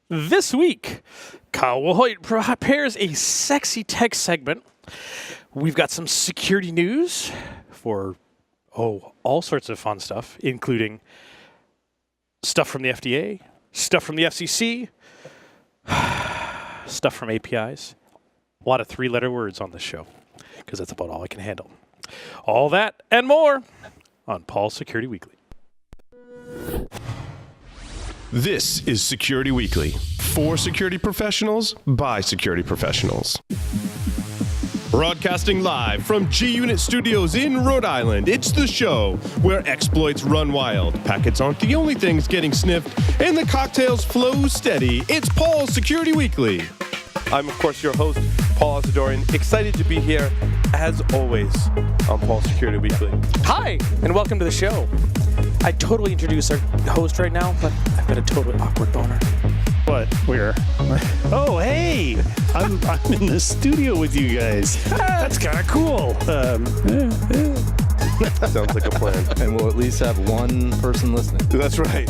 This week, Kyle Wilhoit prepares a sexy tech segment. We've got some security news for, all sorts of fun stuff, including stuff from the FDA, stuff from the FCC, stuff from APIs. A lot of three-letter words on this show, because that's about all I can handle. All that and more on Paul's Security Weekly. This is Security Weekly, for security professionals, by security professionals. Broadcasting live from G-Unit Studios in Rhode Island, it's the show where exploits run wild, packets aren't the only things getting sniffed, and the cocktails flow steady. It's Paul's Security Weekly. I'm, of course, your host, Paul Asadorian, excited to be here, as always, on Paul's Security Weekly. Hi, and welcome to the show. I totally introduce our host right now, but I've got a totally awkward boner. What? Where? Oh, hey! I'm in the studio with you guys. That's kind of cool. Sounds like a plan. And we'll at least have one person listening. That's right.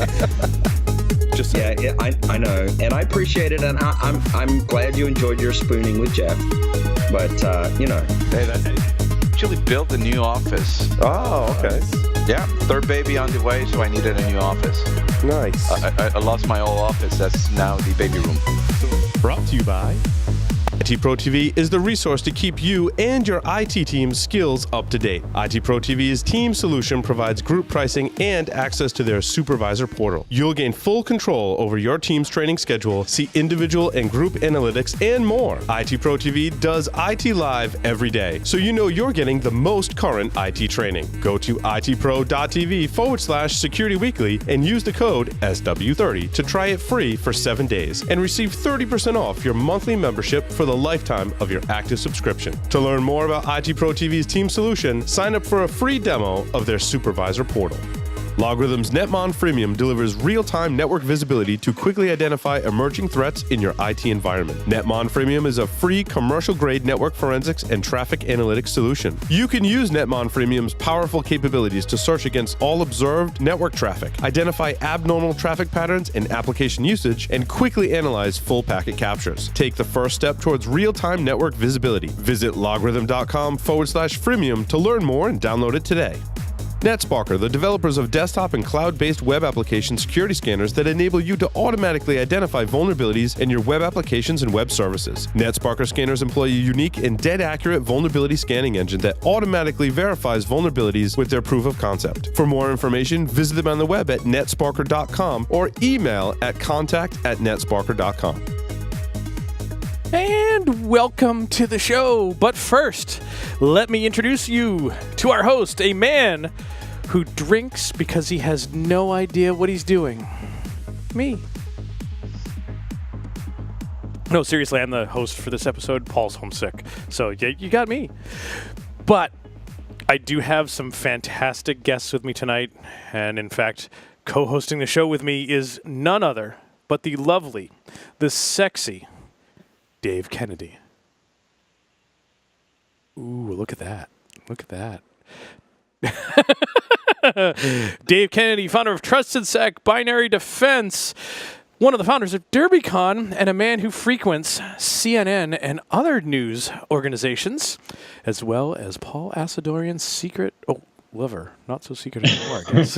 Just yeah, I know, and I appreciate it, and I'm glad you enjoyed your spooning with Jeff. But hey, that's actually built a new office. Oh, okay. Yeah, third baby on the way, so I needed a new office. Nice. I lost my old office. That's now the baby room. Brought to you by IT Pro TV is the resource to keep you and your IT team's skills up to date. IT Pro TV's team solution provides group pricing and access to their supervisor portal. You'll gain full control over your team's training schedule, see individual and group analytics, and more. IT Pro TV does IT live every day, so you know you're getting the most current IT training. Go to itpro.tv/Security Weekly and use the code SW30 to try it free for 7 days and receive 30% off your monthly membership for the lifetime of your active subscription. To learn more about IT Pro TV's team solution, sign up for a free demo of their supervisor portal. Logarithm's Netmon Freemium delivers real-time network visibility to quickly identify emerging threats in your IT environment. Netmon Freemium is a free commercial-grade network forensics and traffic analytics solution. You can use Netmon Freemium's powerful capabilities to search against all observed network traffic, identify abnormal traffic patterns and application usage, and quickly analyze full packet captures. Take the first step towards real-time network visibility. Visit logarithm.com/freemium to learn more and download it today. NetSparker, the developers of desktop and cloud-based web application security scanners that enable you to automatically identify vulnerabilities in your web applications and web services. NetSparker scanners employ a unique and dead-accurate vulnerability scanning engine that automatically verifies vulnerabilities with their proof of concept. For more information, visit them on the web at netsparker.com or email at contact@netsparker.com. And welcome to the show. But first, let me introduce you to our host, a man who drinks because he has no idea what he's doing. Me. No, seriously, I'm the host for this episode. Paul's homesick. So yeah, you got me. But I do have some fantastic guests with me tonight. And in fact, co-hosting the show with me is none other but the lovely, the sexy Dave Kennedy. Ooh, look at that. Look at that. Dave Kennedy, founder of Trusted Sec, Binary Defense, one of the founders of DerbyCon, and a man who frequents CNN and other news organizations, as well as Paul Asadorian's secret lover. Not so secret anymore, I guess.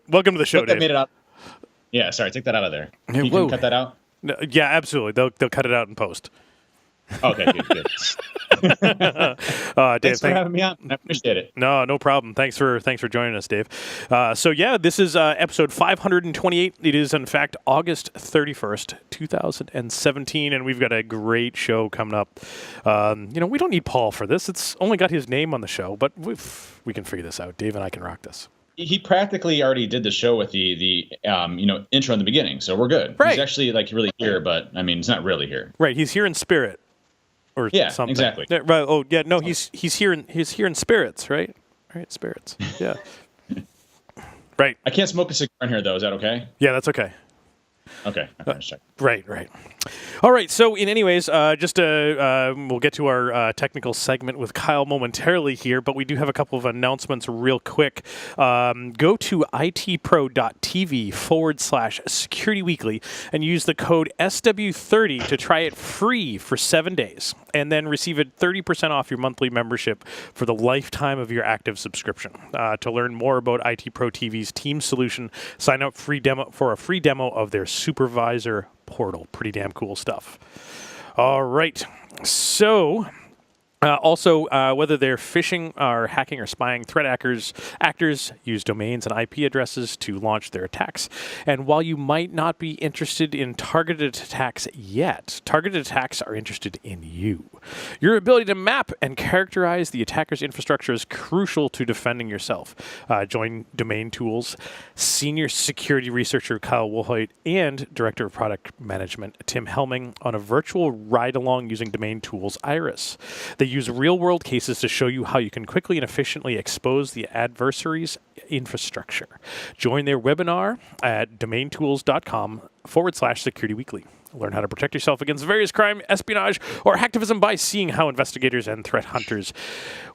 Welcome to the show, Dave. Made it up. Yeah, sorry, take that out of there. Hey, you can cut that out? No, yeah, absolutely. They'll cut it out in post. Okay, good. Dave, thanks for having me on. I appreciate it. No problem. Thanks for joining us, Dave. This is episode 528. It is, in fact, August 31st, 2017, and we've got a great show coming up. We don't need Paul for this. It's only got his name on the show, but we can figure this out. Dave and I can rock this. He practically already did the show with the intro in the beginning, so we're good. Right. He's actually really here, but I mean, he's not really here. Right. He's here in spirit, or something. Exactly. Yeah, right. Oh, yeah. No, he's here in spirits, right? Right, spirits. Yeah. Right. I can't smoke a cigar in here, though. Is that okay? Yeah, that's okay. Okay. I'm just checking. Right. All right. So, in any ways, we'll get to our technical segment with Kyle momentarily here, but we do have a couple of announcements real quick. Go to itpro.tv/Security Weekly and use the code SW30 to try it free for 7 days, and then receive a 30% off your monthly membership for the lifetime of your active subscription. To learn more about IT Pro TV's team solution, sign up for a free demo of their supervisor portal. Pretty damn cool stuff. All right. So, whether they're phishing or hacking or spying, threat actors use domains and IP addresses to launch their attacks. And while you might not be interested in targeted attacks yet, targeted attacks are interested in you. Your ability to map and characterize the attacker's infrastructure is crucial to defending yourself. Join DomainTools senior security researcher Kyle Wilhoit and director of product management Tim Helming on a virtual ride-along using DomainTools Iris. They use real-world cases to show you how you can quickly and efficiently expose the adversary's infrastructure. Join their webinar at domaintools.com/Security Weekly. Learn how to protect yourself against various crime, espionage, or hacktivism by seeing how investigators and threat hunters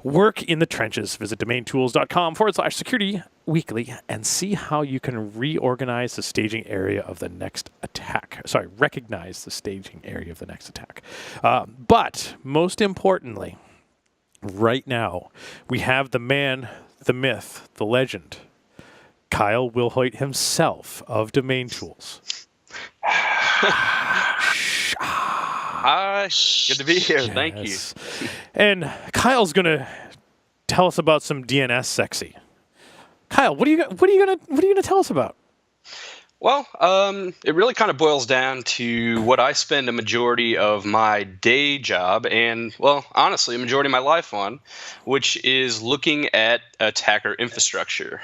work in the trenches. Visit domaintools.com/Security Weekly and see how you can reorganize the staging area of the next attack. Recognize the staging area of the next attack. But most importantly, right now, we have the man, the myth, the legend, Kyle Wilhoit himself of DomainTools. Good to be here. Thank you. And Kyle's gonna tell us about some DNS sexy. Kyle, what are you gonna tell us about? Well, it really kind of boils down to what I spend a majority of my day job and, well, honestly, a majority of my life on, which is looking at attacker infrastructure,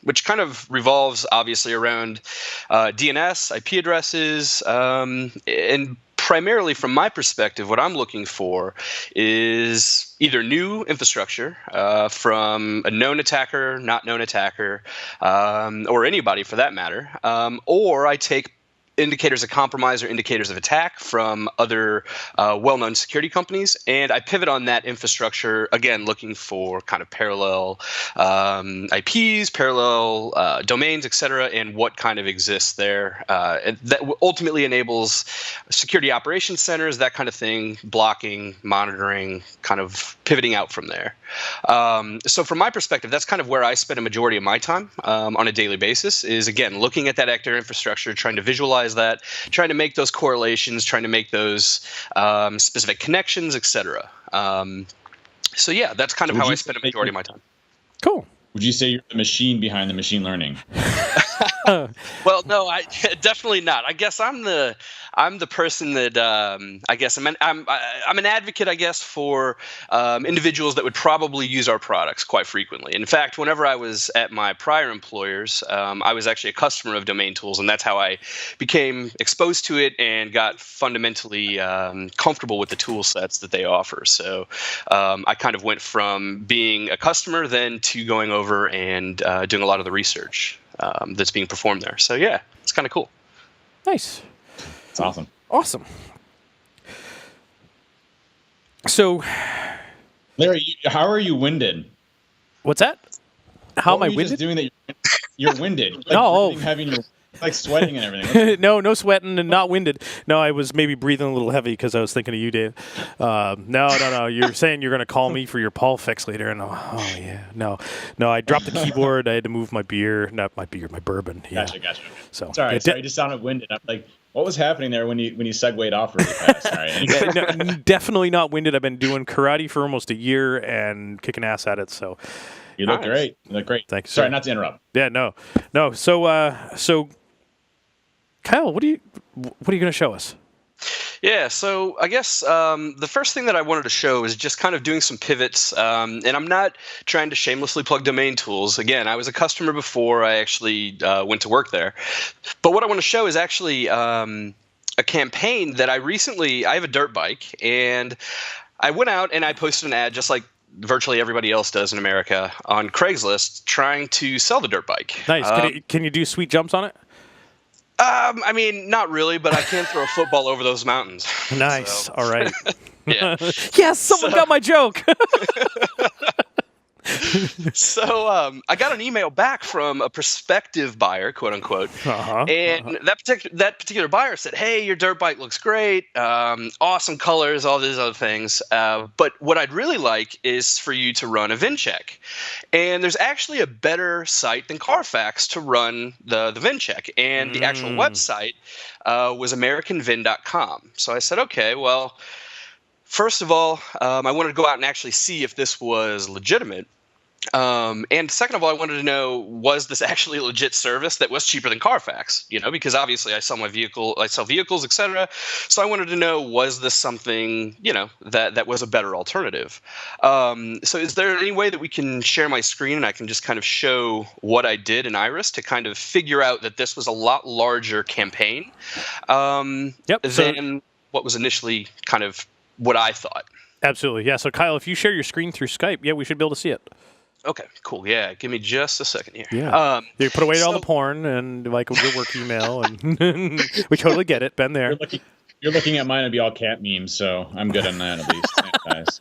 which kind of revolves, obviously, around DNS, IP addresses, and primarily from my perspective, what I'm looking for is either new infrastructure from a known attacker, not known attacker, or anybody for that matter, or I take indicators of compromise or indicators of attack from other well-known security companies, and I pivot on that infrastructure, again, looking for kind of parallel IPs, parallel domains, et cetera, and what kind of exists there. And that ultimately enables security operations centers, that kind of thing, blocking, monitoring, kind of pivoting out from there. So from my perspective, that's kind of where I spend a majority of my time on a daily basis is, again, looking at that actor infrastructure, trying to visualize that, trying to make those correlations, trying to make those specific connections, etc. So yeah, that's kind of how I spend a majority of my time. Cool. Would you say you're the machine behind the machine learning? Well, no, definitely not. I guess I'm the person that I guess I'm an advocate, I guess, for individuals that would probably use our products quite frequently. In fact, whenever I was at my prior employers, I was actually a customer of DomainTools, and that's how I became exposed to it and got fundamentally comfortable with the tool sets that they offer. So I kind of went from being a customer then to going over and doing a lot of the research that's being performed there. So yeah, it's kind of cool. Nice. It's awesome. Awesome. So, Larry, how are you winded? What's that? How am I Just winded? doing that? You're winded. Like No. having your like sweating and everything. No sweating and not winded. No, I was maybe breathing a little heavy because I was thinking of you, Dave. No. You're saying you're going to call me for your Paul fix later, and oh yeah, no. I dropped the keyboard. I had to move my beer, not my beer, my bourbon. Yeah. Gotcha. So sorry, you just sounded winded. I'm like, what was happening there when you segued off really fast? Sorry. No, definitely not winded. I've been doing karate for almost a year and kicking ass at it. So you look great. You look great. Thanks. Sorry, not to interrupt. Yeah, no. So Kyle, what are you going to show us? Yeah, so I guess the first thing that I wanted to show is just kind of doing some pivots, and I'm not trying to shamelessly plug DomainTools. Again, I was a customer before I actually went to work there. But what I want to show is actually a campaign that I have a dirt bike, and I went out and I posted an ad just like virtually everybody else does in America on Craigslist trying to sell the dirt bike. Nice. Can you do sweet jumps on it? I mean, not really, but I can throw a football over those mountains. Nice. So. All right. Yeah. Yes, someone got my joke. So I got an email back from a prospective buyer, quote unquote, and that particular buyer said, "Hey, your dirt bike looks great, awesome colors, all these other things. But what I'd really like is for you to run a VIN check. And there's actually a better site than Carfax to run the VIN check, and the actual website was AmericanVIN.com. So I said, okay, well." First of all, I wanted to go out and actually see if this was legitimate. And second of all, I wanted to know, was this actually a legit service that was cheaper than Carfax? Because obviously I sell vehicles, etc. So I wanted to know, was this something, that was a better alternative? So is there any way that we can share my screen and I can just kind of show what I did in Iris to kind of figure out that this was a lot larger campaign than what was initially kind of what I thought. Absolutely. Yeah. So Kyle, if you share your screen through Skype, we should be able to see it. Okay, cool. Yeah. Give me just a second here. Yeah. You put away all the porn and like your work email, and we totally get it. Been there. You're looking at mine. It'd be all cat memes, so I'm good on that at least. Guys.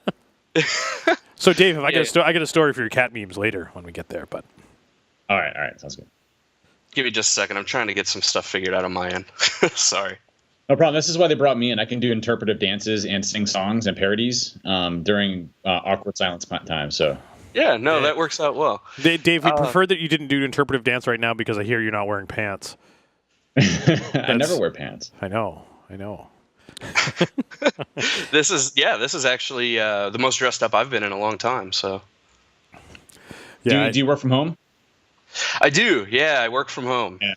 So Dave, if I get a story for your cat memes later when we get there, but. All right. Sounds good. Give me just a second. I'm trying to get some stuff figured out on my end. Sorry. No problem. This is why they brought me in. I can do interpretive dances and sing songs and parodies during awkward silence time. So that works out well. Dave, we prefer that you didn't do interpretive dance right now because I hear you're not wearing pants. I never wear pants. I know. This is actually the most dressed up I've been in a long time. So, do you work from home? I do. Yeah, I work from home. Yeah.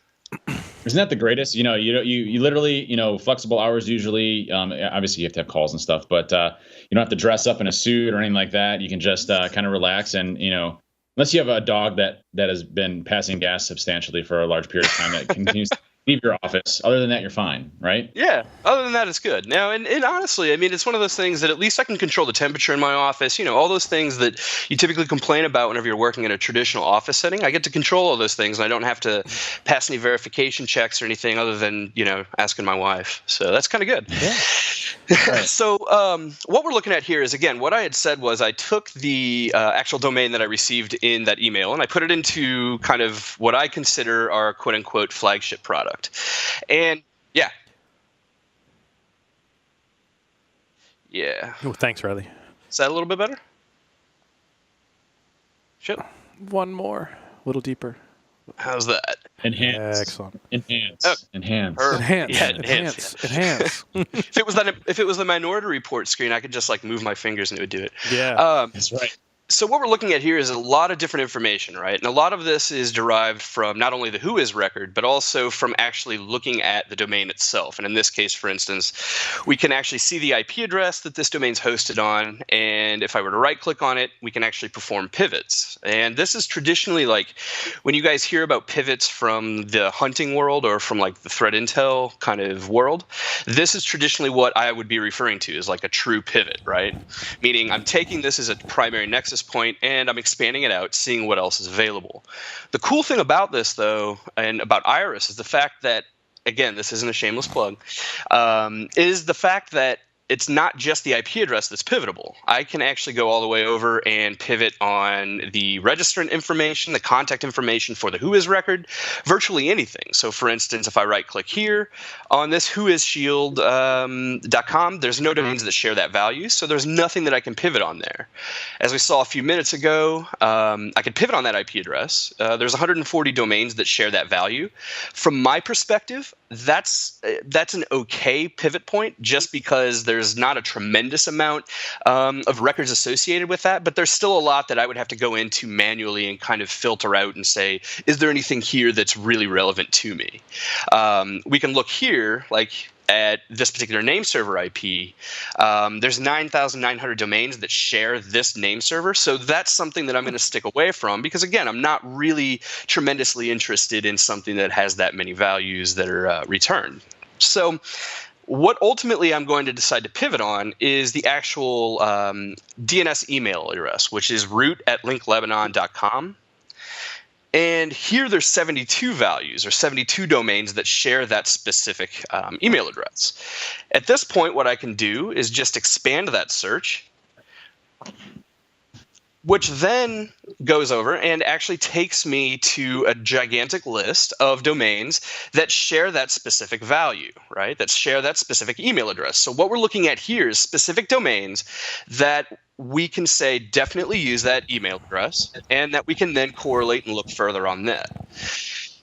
Isn't that the greatest? You literally, flexible hours usually. Obviously, you have to have calls and stuff, but you don't have to dress up in a suit or anything like that. You can just kind of relax, and unless you have a dog that has been passing gas substantially for a large period of time that continues to leave your office. Other than that, you're fine, right? Yeah. Other than that, it's good. Now, and honestly, I mean, it's one of those things that at least I can control the temperature in my office. All those things that you typically complain about whenever you're working in a traditional office setting. I get to control all those things, and I don't have to pass any verification checks or anything other than, asking my wife. So that's kind of good. Yeah. Right. So what we're looking at here is, again, what I had said was I took the actual domain that I received in that email, and I put it into kind of what I consider our quote-unquote flagship product. And yeah. Oh, thanks, Riley. Is that a little bit better? Sure. One more, a little deeper. How's that? Enhance. Excellent. Enhance. Oh. Enhance. Enhance. Yeah, Enhance. If it was the Minority Report screen, I could just move my fingers and it would do it. Yeah. That's right. So what we're looking at here is a lot of different information, right? And a lot of this is derived from not only the whois record, but also from actually looking at the domain itself. And in this case, for instance, we can actually see the IP address that this domain's hosted on. And if I were to right-click on it, we can actually perform pivots. And this is traditionally when you guys hear about pivots from the hunting world or from the threat intel kind of world, this is traditionally what I would be referring to as a true pivot, right? Meaning I'm taking this as a primary nexus point and I'm expanding it out, seeing what else is available. The cool thing about this, though, and about Iris is the fact that, again, this isn't a shameless plug, is the fact that it's not just the IP address that's pivotable. I can actually go all the way over and pivot on the registrant information, the contact information for the whois record, virtually anything. So for instance, if I right click here on this whoisshield.com, there's no domains that share that value. So there's nothing that I can pivot on there. As we saw a few minutes ago, I could pivot on that IP address. There's 140 domains that share that value. From my perspective, that's an okay pivot point just because there's not a tremendous amount of records associated with that, but there's still a lot that I would have to go into manually and kind of filter out and say, is there anything here that's really relevant to me? We can look here, at this particular name server IP, there's 9,900 domains that share this name server. So that's something that I'm going to stick away from because, again, I'm not really tremendously interested in something that has that many values that are returned. So what ultimately I'm going to decide to pivot on is the actual DNS email address, which is root@linklebanon.com. And here there's 72 values or 72 domains that share that specific email address. At this point, what I can do is just expand that search, which then goes over and actually takes me to a gigantic list of domains that share that specific value, right? That share that specific email address. So what we're looking at here is specific domains that we can say definitely use that email address, and that we can then correlate and look further on that.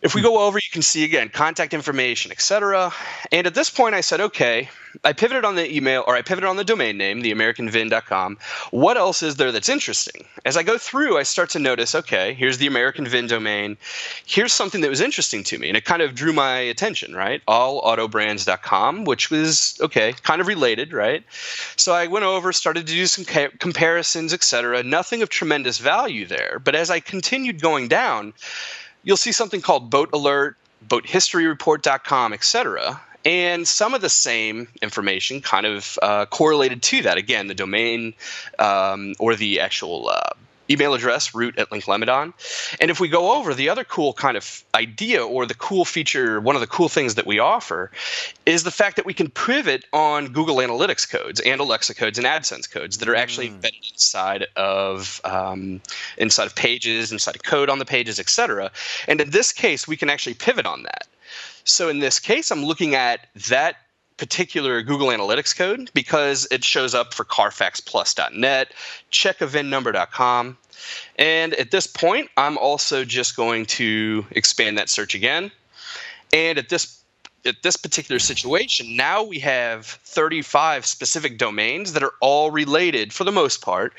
If we go over, you can see again contact information, etc. And at this point, I said, okay, I pivoted on the email, or I pivoted on the domain name, theamericanvin.com. What else is there that's interesting? As I go through, I start to notice, okay, here's the American Vin domain. Here's something that was interesting to me, and it kind of drew my attention, right? allautobrands.com, which was, okay, kind of related, right? So I went over, started to do some comparisons, etc. Nothing of tremendous value there. But as I continued going down, you'll see something called Boat Alert, BoatHistoryReport.com, etc. And some of the same information kind of correlated to that. Again, the domain or the actual email address, root at Link-Lemedon. And if we go over, the other cool kind of idea or the cool feature, one of the cool things that we offer is the fact that we can pivot on Google Analytics codes and Alexa codes and AdSense codes that are actually embedded inside of pages, inside of code on the pages, etc. And in this case, we can actually pivot on that. So in this case, I'm looking at that particular Google Analytics code because it shows up for CarfaxPlus.net, checkavinnumber.com. And at this point, I'm also just going to expand that search again. And at this particular situation, now we have 35 specific domains that are all related, for the most part,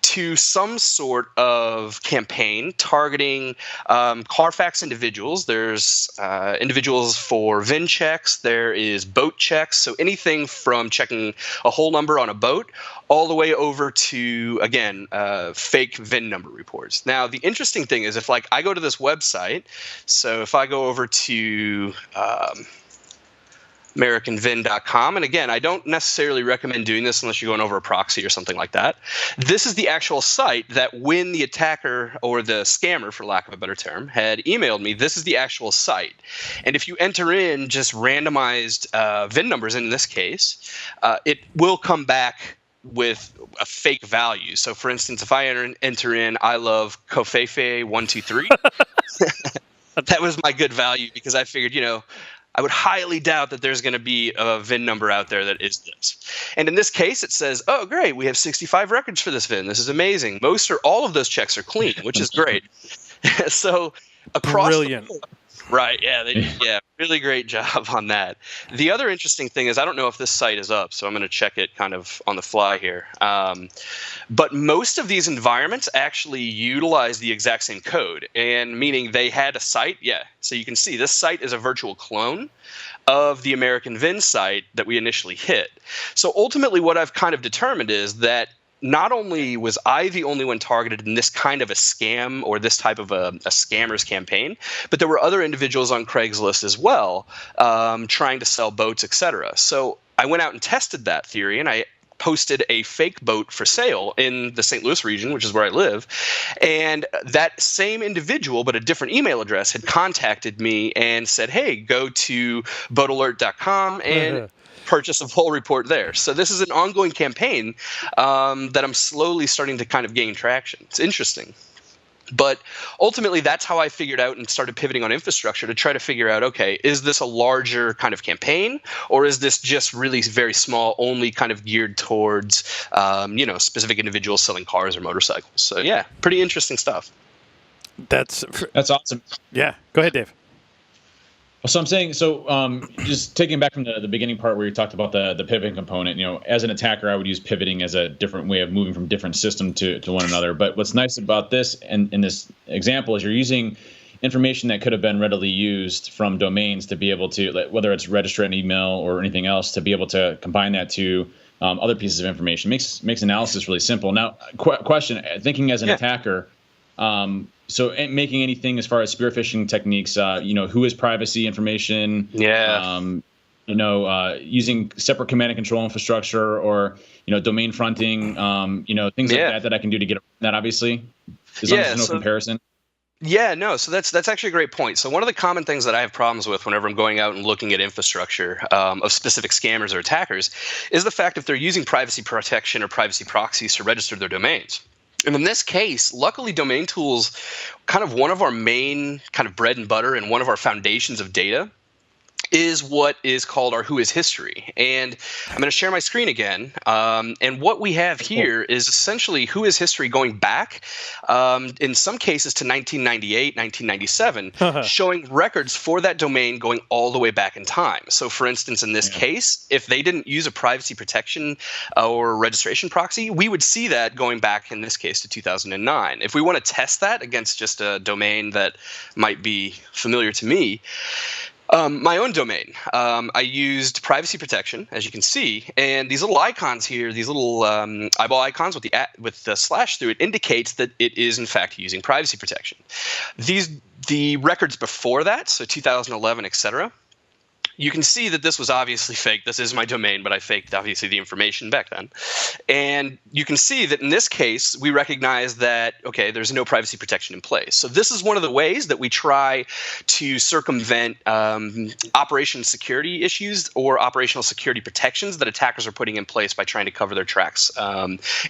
to some sort of campaign targeting Carfax individuals. There's individuals for VIN checks. There is boat checks. So anything from checking a whole number on a boat all the way over to, again, fake VIN number reports. Now, the interesting thing is if I go to this website, so if I go over to AmericanVin.com. And again, I don't necessarily recommend doing this unless you're going over a proxy or something like that. This is the actual site that when the attacker or the scammer, for lack of a better term, had emailed me, this is the actual site. And if you enter in just randomized VIN numbers in this case, it will come back with a fake value. So for instance, if I enter in I love Kofefe 123, that was my good value because I figured, I would highly doubt that there's going to be a VIN number out there that is this. And in this case, it says, oh, great, we have 65 records for this VIN. This is amazing. Most or all of those checks are clean, which is great. So across Brilliant. the board, right, yeah, really great job on that. The other interesting thing is I don't know if this site is up, so I'm going to check it kind of on the fly here. But most of these environments actually utilize the exact same code, and meaning they had a site. Yeah, so you can see this site is a virtual clone of the American Vin site that we initially hit. So ultimately what I've kind of determined is that not only was I the only one targeted in this kind of a scam or this type of a scammer's campaign, but there were other individuals on Craigslist as well trying to sell boats, etc. So I went out and tested that theory, and I posted a fake boat for sale in the St. Louis region, which is where I live. And that same individual, but a different email address, had contacted me and said, hey, go to boatalert.com and purchase a full report there. So this is an ongoing campaign that I'm slowly starting to kind of gain traction. It's interesting. But ultimately, that's how I figured out and started pivoting on infrastructure to try to figure out, okay, is this a larger kind of campaign, or is this just really very small, only kind of geared towards, specific individuals selling cars or motorcycles? So yeah, pretty interesting stuff. That's awesome. Yeah, go ahead, Dave. So I'm saying, just taking back from the beginning part where you talked about the pivoting component, as an attacker, I would use pivoting as a different way of moving from different system to one another. But what's nice about this and in this example is you're using information that could have been readily used from domains to be able to, whether it's register an email or anything else, to be able to combine that to other pieces of information. Makes analysis really simple. Now, question, thinking as an attacker, so making anything as far as spear phishing techniques, who is privacy information, using separate command and control infrastructure or, domain fronting, things like that I can do to get that, obviously, as long as there's no comparison. Yeah, no. So that's actually a great point. So one of the common things that I have problems with whenever I'm going out and looking at infrastructure of specific scammers or attackers is the fact if they're using privacy protection or privacy proxies to register their domains. And in this case, luckily, DomainTools, kind of one of our main kind of bread and butter and one of our foundations of data, is what is called our Who Is History. And I'm going to share my screen again. And what we have here is essentially Who Is History going back, in some cases to 1998, 1997, showing records for that domain going all the way back in time. So for instance, in this case, if they didn't use a privacy protection or registration proxy, we would see that going back, in this case, to 2009. If we want to test that against just a domain that might be familiar to me, my own domain, I used privacy protection, as you can see, and these little icons here, these little eyeball icons with the slash through it, indicates that it is in fact using privacy protection. The records before that, so 2011, etc. You can see that this was obviously fake. This is my domain, but I faked, obviously, the information back then. And you can see that in this case, we recognize that, okay, there's no privacy protection in place. So this is one of the ways that we try to circumvent operational security issues or operational security protections that attackers are putting in place by trying to cover their tracks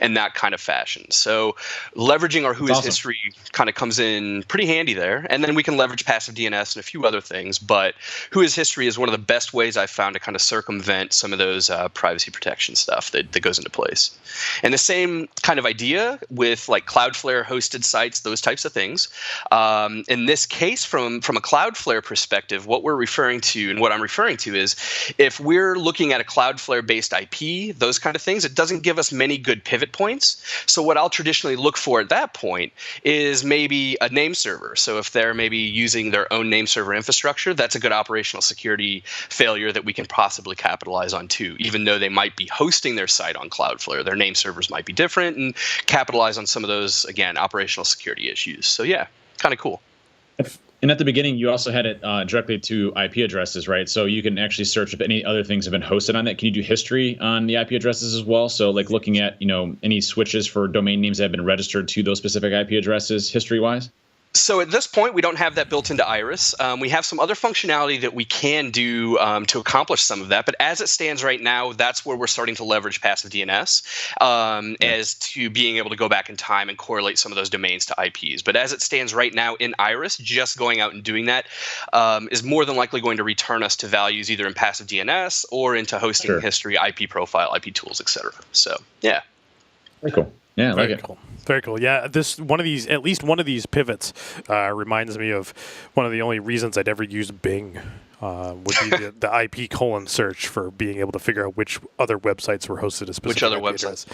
in that kind of fashion. So leveraging our Who Is History kind of comes in pretty handy there. And then we can leverage passive DNS and a few other things. But Who Is History is one of the best ways I've found to kind of circumvent some of those privacy protection stuff that goes into place. And the same kind of idea with like Cloudflare hosted sites, those types of things. In this case, from a Cloudflare perspective, what we're referring to and what I'm referring to is if we're looking at a Cloudflare based IP, those kind of things, it doesn't give us many good pivot points. So what I'll traditionally look for at that point is maybe a name server. So if they're maybe using their own name server infrastructure, that's a good operational security failure that we can possibly capitalize on too, even though they might be hosting their site on Cloudflare. Their name servers might be different, and capitalize on some of those, again, operational security issues. So yeah, kind of cool. And at the beginning, you also had it directly to IP addresses, right? So you can actually search if any other things have been hosted on that. Can you do history on the IP addresses as well? So like looking at, any switches for domain names that have been registered to those specific IP addresses history-wise? So at this point, we don't have that built into Iris. We have some other functionality that we can do to accomplish some of that. But as it stands right now, that's where we're starting to leverage passive DNS as to being able to go back in time and correlate some of those domains to IPs. But as it stands right now in Iris, just going out and doing that is more than likely going to return us to values either in passive DNS or into hosting history, IP profile, IP tools, etc. So, yeah. Very cool. Yeah, Very cool. Very cool. Yeah, at least one of these pivots reminds me of one of the only reasons I'd ever use Bing would be the IP colon search for being able to figure out which other websites were hosted a specific Which other websites?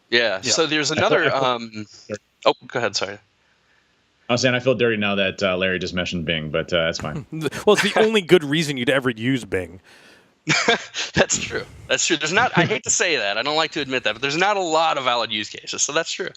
Yeah. So there's another. Go ahead. Sorry. I was saying I feel dirty now that Larry just mentioned Bing, but that's fine. Well, it's the only good reason you'd ever use Bing. That's true. That's true. There's not. I hate to say that. I don't like to admit that, but there's not a lot of valid use cases. So that's true.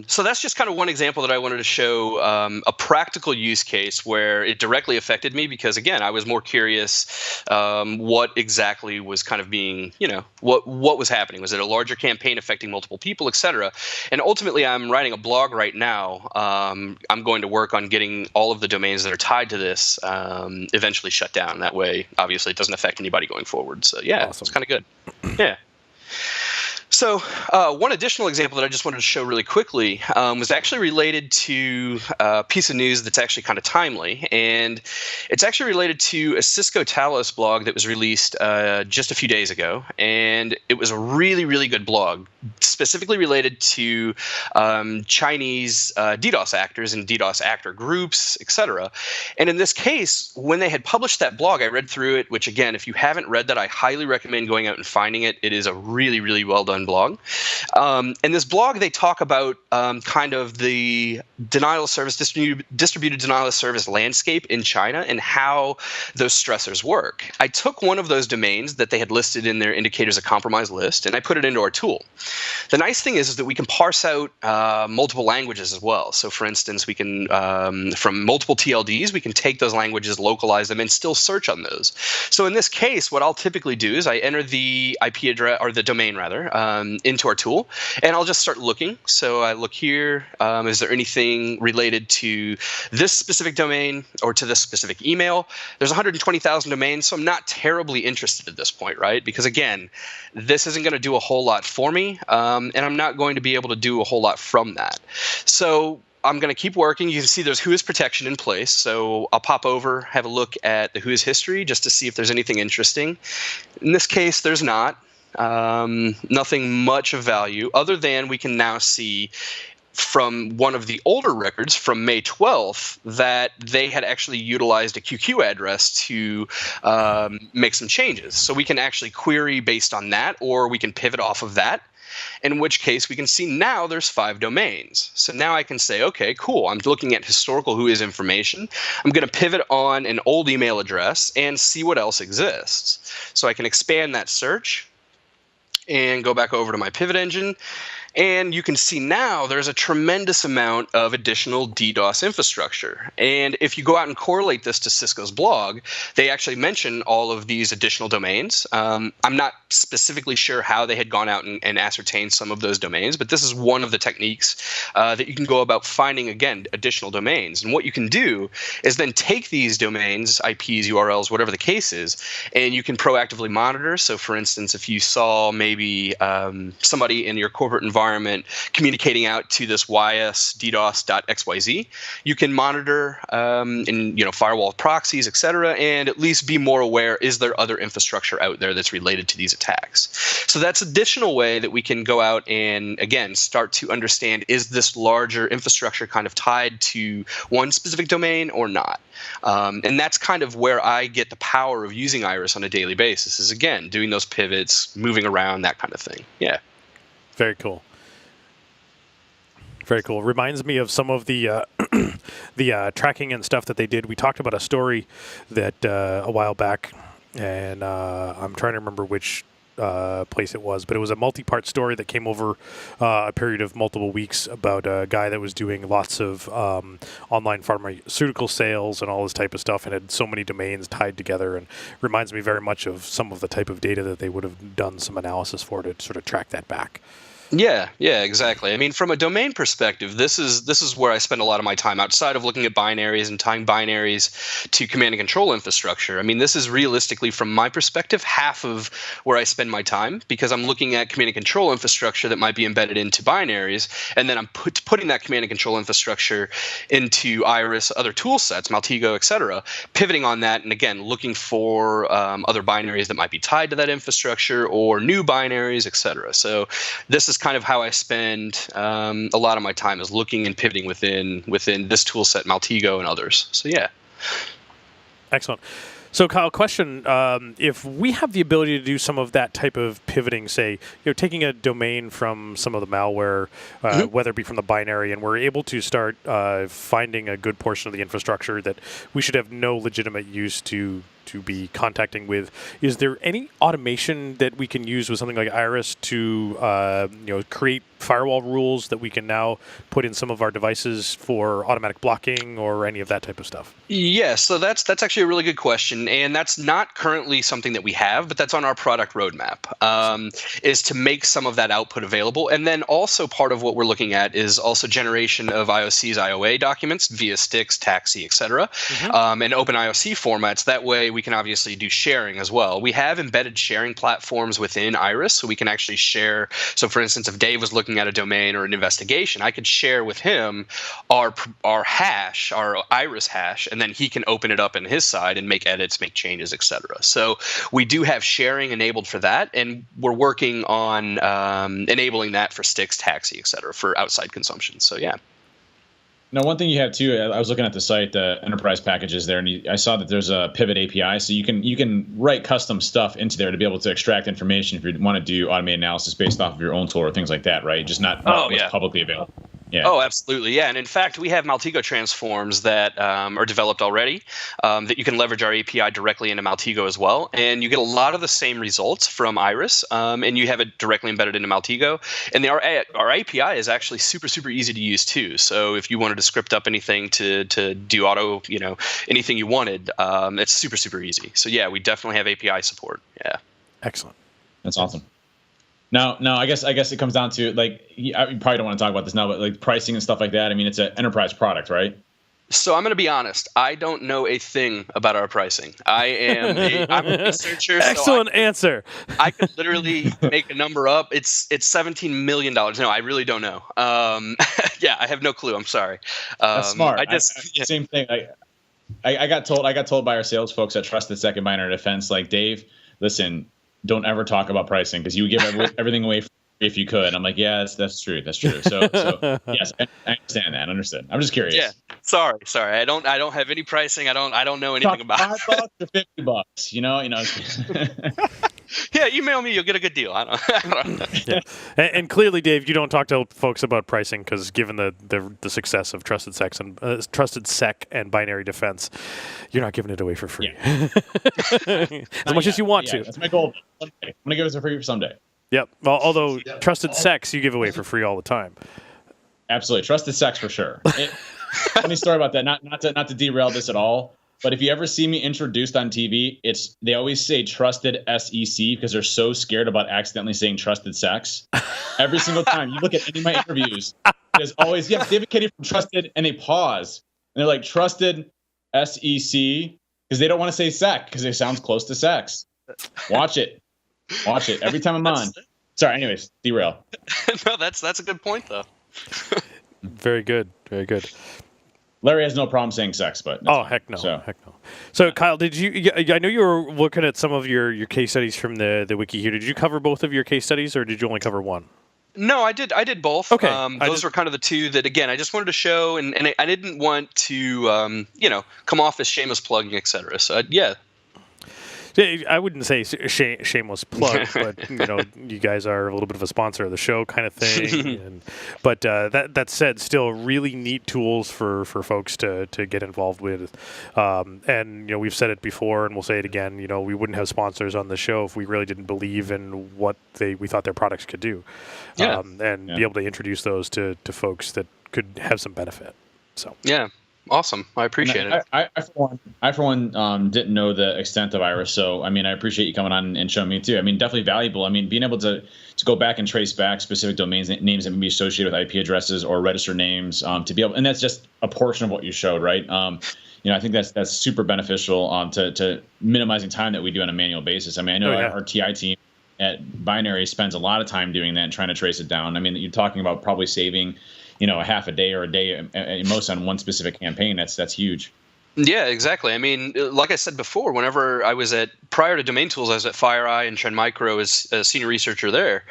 So that's just kind of one example that I wanted to show a practical use case where it directly affected me because, again, I was more curious what exactly was kind of being, what was happening. Was it a larger campaign affecting multiple people, et cetera? And ultimately, I'm writing a blog right now. I'm going to work on getting all of the domains that are tied to this eventually shut down. That way, obviously, it doesn't affect anybody going forward. So, yeah, It's kind of good. Yeah. So one additional example that I just wanted to show really quickly was actually related to a piece of news that's actually kind of timely. And it's actually related to a Cisco Talos blog that was released just a few days ago. And it was a really, really good blog, specifically related to Chinese DDoS actors and DDoS actor groups, et cetera. And in this case, when they had published that blog, I read through it, which, again, if you haven't read that, I highly recommend going out and finding it. It is a really, really well-done blog. In this blog, they talk about kind of the denial of service, distributed denial of service landscape in China and how those stressors work. I took one of those domains that they had listed in their indicators of compromise list, and I put it into our tool. The nice thing is that we can parse out multiple languages as well. So, for instance, we can, from multiple TLDs, we can take those languages, localize them, and still search on those. So in this case, what I'll typically do is I enter the IP address, or the domain rather, into our tool, and I'll just start looking. So I look here. Is there anything related to this specific domain or to this specific email? There's 120,000 domains, so I'm not terribly interested at this point, right? Because again, this isn't going to do a whole lot for me, and I'm not going to be able to do a whole lot from that. So I'm going to keep working. You can see there's WHOIS protection in place. So I'll pop over, have a look at the WHOIS history just to see if there's anything interesting. In this case, there's not. Nothing much of value, other than we can now see from one of the older records from May 12th that they had actually utilized a QQ address to make some changes. So we can actually query based on that, or we can pivot off of that. In which case we can see now there's 5 domains. So now I can say, okay, cool. I'm looking at historical WHOIS information. I'm going to pivot on an old email address and see what else exists. So I can expand that search and go back over to my pivot engine. And you can see now there's a tremendous amount of additional DDoS infrastructure. And if you go out and correlate this to Cisco's blog, they actually mention all of these additional domains. I'm not specifically sure how they had gone out and ascertained some of those domains, but this is one of the techniques that you can go about finding, again, additional domains. And what you can do is then take these domains, IPs, URLs, whatever the case is, and you can proactively monitor. So for instance, if you saw maybe somebody in your corporate environment communicating out to this ys.ddos.xyz, you can monitor in firewall proxies, etc., and at least be more aware, is there other infrastructure out there that's related to these attacks? So that's additional way that we can go out and, again, start to understand, is this larger infrastructure kind of tied to one specific domain or not? And that's kind of where I get the power of using Iris on a daily basis, is, again, doing those pivots, moving around, that kind of thing. Yeah. Very cool. Very cool. Reminds me of some of the the tracking and stuff that they did. We talked about a story that a while back, and I'm trying to remember which place it was, but it was a multi-part story that came over a period of multiple weeks about a guy that was doing lots of online pharmaceutical sales and all this type of stuff, and had so many domains tied together, and reminds me very much of some of the type of data that they would have done some analysis for to sort of track that back. Yeah, exactly. I mean, from a domain perspective, this is where I spend a lot of my time outside of looking at binaries and tying binaries to command and control infrastructure. I mean, this is realistically, from my perspective, half of where I spend my time, because I'm looking at command and control infrastructure that might be embedded into binaries, and then I'm putting that command and control infrastructure into Iris, other tool sets, Maltego, etc., pivoting on that, and again, looking for other binaries that might be tied to that infrastructure or new binaries, etc. So this is kind of how I spend a lot of my time, is looking and pivoting within this tool set, Maltego and others. So yeah. Excellent. So Kyle, question, if we have the ability to do some of that type of pivoting, say, taking a domain from some of the malware, whether it be from the binary, and we're able to start finding a good portion of the infrastructure that we should have no legitimate use to be contacting with, is there any automation that we can use with something like Iris to create firewall rules that we can now put in some of our devices for automatic blocking or any of that type of stuff? Yeah, so that's actually a really good question, and that's not currently something that we have, but that's on our product roadmap, is to make some of that output available. And then also part of what we're looking at is also generation of IOC's IOA documents via Stix, Taxi, etc., and open IOC formats. That way we can obviously do sharing as well. We have embedded sharing platforms within Iris, so we can actually share. So for instance, if Dave was looking at a domain or an investigation, I could share with him our hash, our Iris hash, and then he can open it up in his side and make edits, make changes, etc. So we do have sharing enabled for that, and we're working on enabling that for Stix, Taxi, etc., for outside consumption. So yeah. Now, one thing you have too, I was looking at the site, the enterprise packages there, and I saw that there's a Pivot API, so you can write custom stuff into there to be able to extract information if you want to do automated analysis based off of your own tool or things like that, right? Just not what's publicly available. Yeah. Oh, absolutely. Yeah. And in fact, we have Maltego transforms that are developed already that you can leverage our API directly into Maltego as well. And you get a lot of the same results from Iris, and you have it directly embedded into Maltego. And our API is actually super, super easy to use too. So if you wanted to script up anything to do auto, anything you wanted, it's super, super easy. So yeah, we definitely have API support. Yeah. Excellent. That's awesome. No, I guess it comes down to like you probably don't want to talk about this now, but like pricing and stuff like that. I mean, it's an enterprise product, right? So I'm going to be honest. I don't know a thing about our pricing. I'm a researcher. Excellent answer. I could literally make a number up. It's $17 million. No, I really don't know. Yeah, I have no clue. I'm sorry. That's smart. Same thing. I got told by our sales folks at Trusted Second Binary Defense, like, Dave, listen, don't ever talk about pricing because you would give everything away if you could. I'm like, yeah, that's true. That's true. So yes, I understand that. Understood. I'm just curious. Yeah. Sorry. I don't have any pricing. I don't know anything about $5 or $50. You know. Yeah, email me. You'll get a good deal. I don't know. Yeah. And clearly, Dave, you don't talk to folks about pricing because given the success of Trusted Sec and Binary Defense, you're not giving it away for free. Yeah. As much as you want to. That's my goal. I'm gonna give it for free someday. Yep. Well, although Trusted Secs you give away for free all the time. Absolutely, Trusted Secs for sure. Funny story about that. Not to derail this at all. But if you ever see me introduced on TV, they always say Trusted SEC because they're so scared about accidentally saying Trusted Secs. Every single time you look at any of my interviews, there's always, yes, David Kennedy from Trusted, and they pause. And they're like, Trusted SEC, because they don't want to say Sec because it sounds close to sex. Watch it every time I'm on. Sorry, anyways, derail. No, that's a good point, though. Very good. Larry has no problem saying sex, but heck no. So Kyle, did you? I know you were looking at some of your case studies from the wiki here. Did you cover both of your case studies, or did you only cover one? No, I did both. Okay, those were kind of the two that, again, I just wanted to show, and I didn't want to come off as shameless plugging, etc. So yeah. I wouldn't say shameless plug, but you guys are a little bit of a sponsor of the show, kind of thing. But that said, still really neat tools for folks to get involved with. And we've said it before, and we'll say it again. We wouldn't have sponsors on the show if we really didn't believe in what we thought their products could do, be able to introduce those to folks that could have some benefit. So yeah. Awesome. I appreciate it. I for one, didn't know the extent of Iris. So, I mean, I appreciate you coming on and showing me too. I mean, definitely valuable. I mean, being able to go back and trace back specific domains names that may be associated with IP addresses or register names to be able, and that's just a portion of what you showed, right? I think that's super beneficial to minimizing time that we do on a manual basis. I mean, I know our TI team at Binary spends a lot of time doing that and trying to trace it down. I mean, you're talking about probably saving a half a day or a day at most on one specific campaign. That's huge. Yeah, exactly. I mean, like I said before, whenever I was prior to DomainTools, I was at FireEye and Trend Micro as a senior researcher there.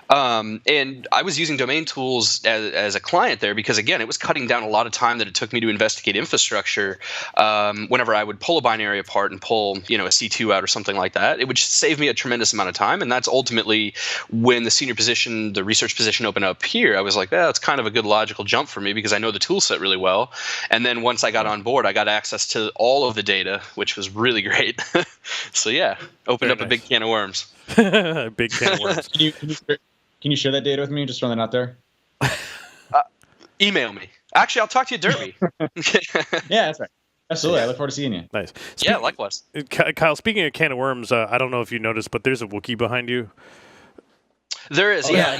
And I was using DomainTools as a client there because, again, it was cutting down a lot of time that it took me to investigate infrastructure. Whenever I would pull a binary apart and pull, a C2 out or something like that, it would save me a tremendous amount of time. And that's ultimately when the senior position, the research position opened up here, I was like, that's kind of a good logical jump for me because I know the tool set really well. And then once I got on board, I got access to all of the data, which was really great. So yeah, opened up a big can of worms. Big can of worms. Can you share that data with me? Just throwing that out there. Email me. Actually, I'll talk to you Derby. Yeah, that's right. Absolutely. I look forward to seeing you. Nice. Yeah, likewise. Kyle, speaking of can of worms, I don't know if you noticed, but there's a Wookiee behind you. There is. Yeah.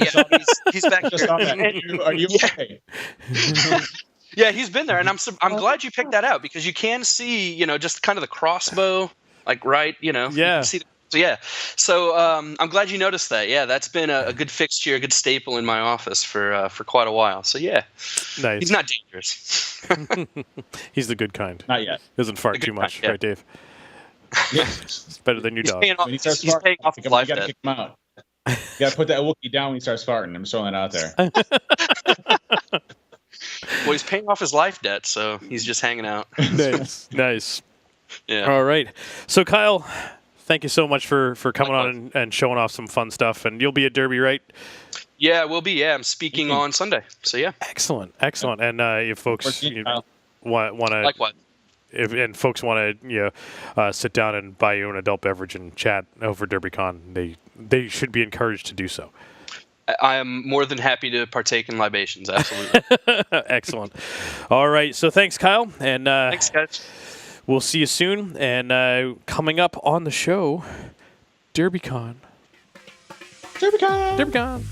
He's back here. Are you okay? Yeah, he's been there, and I'm glad you picked that out because you can see, just kind of the crossbow, like right, You can see So I'm glad you noticed that. Yeah, that's been a good fixture, a good staple in my office for quite a while. So yeah, nice. He's not dangerous. He's the good kind. Not yet. Doesn't fart too much, right, Dave? Yeah. It's better than your dog. He's paying off his life debt. You got to kick him out. You got to put that Wookiee down when he starts farting. I'm just throwing that out there. Well, he's paying off his life debt, so he's just hanging out. Nice. Yeah. All right. So, Kyle, thank you so much for coming on and showing off some fun stuff. And you'll be at Derby, right? Yeah, we'll be. Yeah, I'm speaking on Sunday. So, yeah. Excellent. And if folks want to... Likewise. And folks want to sit down and buy you an adult beverage and chat over DerbyCon, they should be encouraged to do so. I am more than happy to partake in libations, absolutely. Excellent. All right, so thanks, Kyle. And thanks, guys. We'll see you soon. And coming up on the show, DerbyCon. DerbyCon.